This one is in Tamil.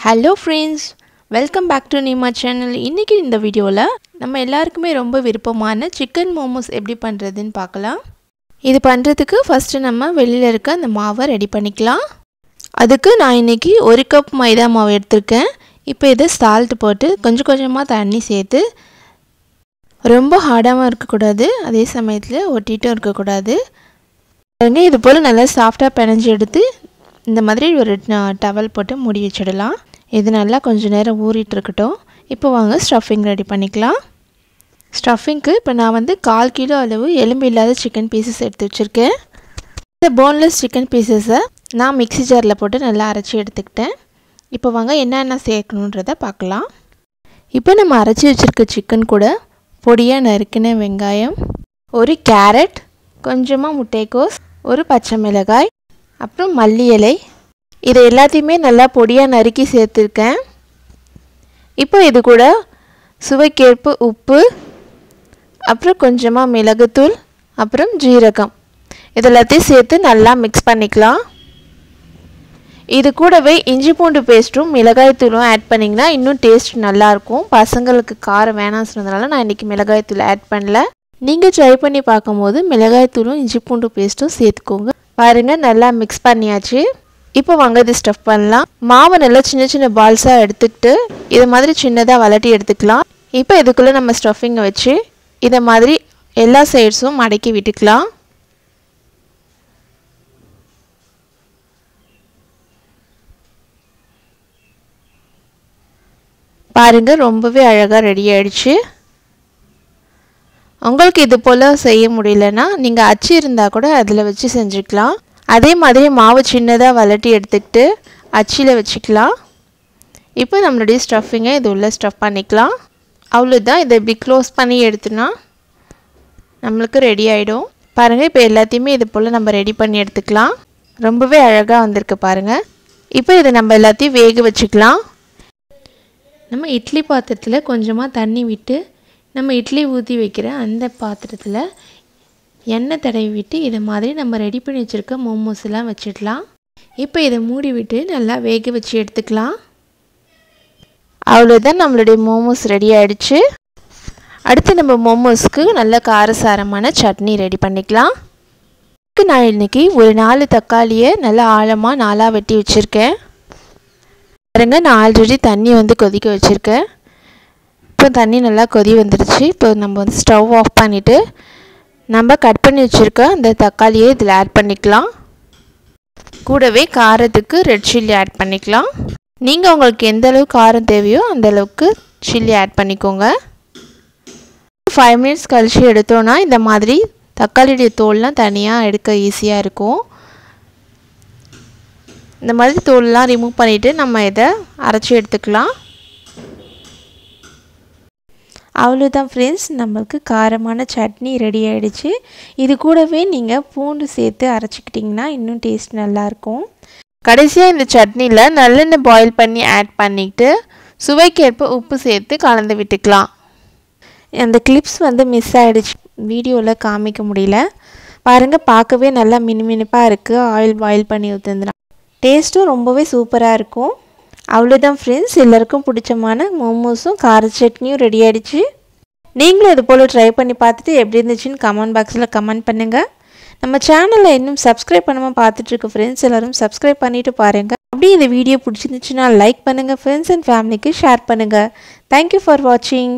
Hello friends, welcome back to my channel. இன்னைக்கு இந்த வீடியோல நம்ம எல்லாருக்குமே ரொம்ப விருப்பமான chicken momos எப்படி பண்றதுன்னு பார்க்கலாம். இது பண்றதுக்கு ஃபர்ஸ்ட் நம்ம வெளியில இருக்க அந்த மாவை ரெடி பண்ணிக்கலாம். அதுக்கு நான் இன்னைக்கு 1 கப் மைதா மாவு எடுத்துர்க்கேன். இப்போ இத சால்ட் போட்டு கொஞ்சமா தண்ணி சேர்த்து ரொம்ப ஹார்டாவும் இருக்க கூடாது, அதே சமயத்துல ஒட்டிட்டும் இருக்க கூடாது. பாருங்க இது போல நல்லா சாஃப்ட்டா பிணைஞ்சு எடுத்து இந்த மாதிரி ஒரு டவல் போட்டு மூடி வச்சிடலாம். இது நல்லா கொஞ்ச நேரம் ஊறிட்டு இருக்கட்டும். இப்போ வாங்க ஸ்டஃபிங் ரெடி பண்ணிக்கலாம். ஸ்டஃபிங்க்கு இப்போ நான் வந்து 1/4 கிலோ அளவு எலும்பு இல்லாத சிக்கன் பீசஸ் எடுத்து வச்சிருக்கேன். இந்த போன்லெஸ் சிக்கன் பீசஸை நான் மிக்ஸி ஜாரில் போட்டு நல்லா அரைச்சி எடுத்துக்கிட்டேன். இப்போ வாங்க என்னென்ன சேர்க்கணுன்றதை பார்க்கலாம். இப்போ நம்ம அரைச்சி வச்சிருக்க சிக்கன் கூட பொடியாக நறுக்கின வெங்காயம், ஒரு கேரட், கொஞ்சமாக முட்டைக்கோஸ், ஒரு பச்சை மிளகாய், அப்புறம் மல்லி இலை, இது எல்லாத்தையுமே நல்லா பொடியாக நறுக்கி சேர்த்துருக்கேன். இப்போ இது கூட சுவைக்கேற்ப உப்பு, அப்புறம் கொஞ்சமாக மிளகுத்தூள், அப்புறம் ஜீரகம், இதெல்லாத்தையும் சேர்த்து நல்லா மிக்ஸ் பண்ணிக்கலாம். இது கூடவே இஞ்சி பூண்டு பேஸ்ட்டும் மிளகாய் தூளும் ஆட் பண்ணிங்கன்னா இன்னும் டேஸ்ட் நல்லாயிருக்கும். பசங்களுக்கு காரம் வேணாம்னு சொன்னதுனால நான் இன்றைக்கி மிளகாய் தூள் ஆட் பண்ணல. நீங்கள் ட்ரை பண்ணி பார்க்கும்போது மிளகாய் தூளும் இஞ்சி பூண்டு பேஸ்ட்டும் சேர்த்துக்கோங்க. பாருங்கள் நல்லா மிக்ஸ் பண்ணியாச்சு. இப்போ வாங்க இது ஸ்டஃப் பண்ணலாம். மாவை நல்லா சின்ன பால்ஸாக எடுத்துக்கிட்டு இதை மாதிரி சின்னதாக வளட்டி எடுத்துக்கலாம். இப்போ இதுக்குள்ளே நம்ம ஸ்டஃபிங்கை வச்சு இதை மாதிரி எல்லா சைட்ஸும் மடக்கி விட்டுக்கலாம். பாருங்கள் ரொம்பவே அழகாக ரெடி ஆயிடுச்சு. உங்களுக்கு இது போல் செய்ய முடியலன்னா நீங்கள் அச்சு இருந்தால் கூட அதில் வச்சு செஞ்சுக்கலாம். அதே மாதிரி மாவு சின்னதாக வளட்டி எடுத்துக்கிட்டு அச்சில் வச்சுக்கலாம். இப்போ நம்மளுடைய ஸ்டஃபிங்கை இது உள்ளே ஸ்டஃப் பண்ணிக்கலாம். அவ்வளோதான். இதை இப்படி க்ளோஸ் பண்ணி எடுத்துனா நம்மளுக்கு ரெடி ஆகிடும். பாருங்கள் இப்போ எல்லாத்தையுமே இது போல் நம்ம ரெடி பண்ணி எடுத்துக்கலாம். ரொம்பவே அழகாக வந்திருக்கு பாருங்கள். இப்போ இதை நம்ம எல்லாத்தையும் வேக வச்சுக்கலாம். நம்ம இட்லி பாத்திரத்தில் கொஞ்சமாக தண்ணி விட்டு நம்ம இட்லி ஊற்றி வைக்கிற அந்த பாத்திரத்தில் எண்ணெய் தடவி விட்டு இதை மாதிரி நம்ம ரெடி பண்ணி வச்சுருக்க மோமோஸ் எல்லாம் வச்சிடலாம். இப்போ இதை மூடி விட்டு நல்லா வேக வச்சு எடுத்துக்கலாம். அவ்வளோதான், நம்மளுடைய மோமோஸ் ரெடி ஆகிடுச்சு. அடுத்து நம்ம மோமோஸ்க்கு நல்ல காரசாரமான சட்னி ரெடி பண்ணிக்கலாம். நான் இன்றைக்கி ஒரு 4 தக்காளியை நல்லா ஆழமாக 4ஆக வெட்டி வச்சுருக்கேன். பாருங்க நான் ஆல்ரெடி தண்ணி வந்து கொதிக்க வச்சுருக்கேன். இப்போ தண்ணி நல்லா கொதி வந்துடுச்சு. இப்போ நம்ம வந்து ஸ்டவ் ஆஃப் பண்ணிவிட்டு நம்ம கட் பண்ணி வச்சுருக்க அந்த தக்காளியை இதில் ஆட் பண்ணிக்கலாம். கூடவே காரத்துக்கு ரெட் சில்லி ஆட் பண்ணிக்கலாம். நீங்கள் உங்களுக்கு எந்த அளவுக்கு காரம் தேவையோ அந்த அளவுக்கு சில்லி ஆட் பண்ணிக்கோங்க. 5 மினிட்ஸ் கழித்து எடுத்தோன்னா இந்த மாதிரி தக்காளியுடைய தோல்லாம் தனியாக எடுக்க ஈஸியாக இருக்கும். இந்த மாதிரி தோல்லாம் ரிமூவ் பண்ணிவிட்டு நம்ம இதை அரைச்சி எடுத்துக்கலாம். அவ்வளோதான் ஃப்ரெண்ட்ஸ், நம்மளுக்கு காரமான சட்னி ரெடி ஆகிடுச்சு. இது கூடவே நீங்கள் பூண்டு சேர்த்து அரைச்சிக்கிட்டிங்கன்னா இன்னும் டேஸ்ட் நல்லாயிருக்கும். கடைசியாக இந்த சட்னியில் நல்லெண்ணெய் பாயில் பண்ணி ஆட் பண்ணிவிட்டு சுவைக்கேற்ப உப்பு சேர்த்து கலந்து விட்டுக்கலாம். அந்த கிளிப்ஸ் வந்து மிஸ் ஆகிடுச்சு, வீடியோவில் காமிக்க முடியல. பாருங்கள் பார்க்கவே நல்லா மினுமினுப்பாக இருக்குது. ஆயில் பாயில் பண்ணி ஊற்றுந்துடும். டேஸ்ட்டும் ரொம்பவே சூப்பராக இருக்கும். அவ்வளோதான் ஃப்ரெண்ட்ஸ், எல்லாருக்கும் பிடிச்சமான மோமோஸும் கார சட்னியும் ரெடி ஆகிடுச்சு. நீங்களும் இது போல் ட்ரை பண்ணி பார்த்துட்டு எப்படி இருந்துச்சுன்னு கமெண்ட் பாக்ஸில் கமெண்ட் பண்ணுங்கள். நம்ம சேனலில் இன்னும் சப்ஸ்கிரைப் பண்ணாமல் பார்த்துட்ருக்க ஃப்ரெண்ட்ஸ் எல்லோரும் சப்ஸ்கிரைப் பண்ணிவிட்டு பாருங்கள். அப்படியே இந்த வீடியோ பிடிச்சிருந்துச்சுன்னா லைக் பண்ணுங்கள், ஃப்ரெண்ட்ஸ் அண்ட் ஃபேமிலிக்கு ஷேர் பண்ணுங்கள். தேங்க்யூ ஃபார் வாட்சிங்.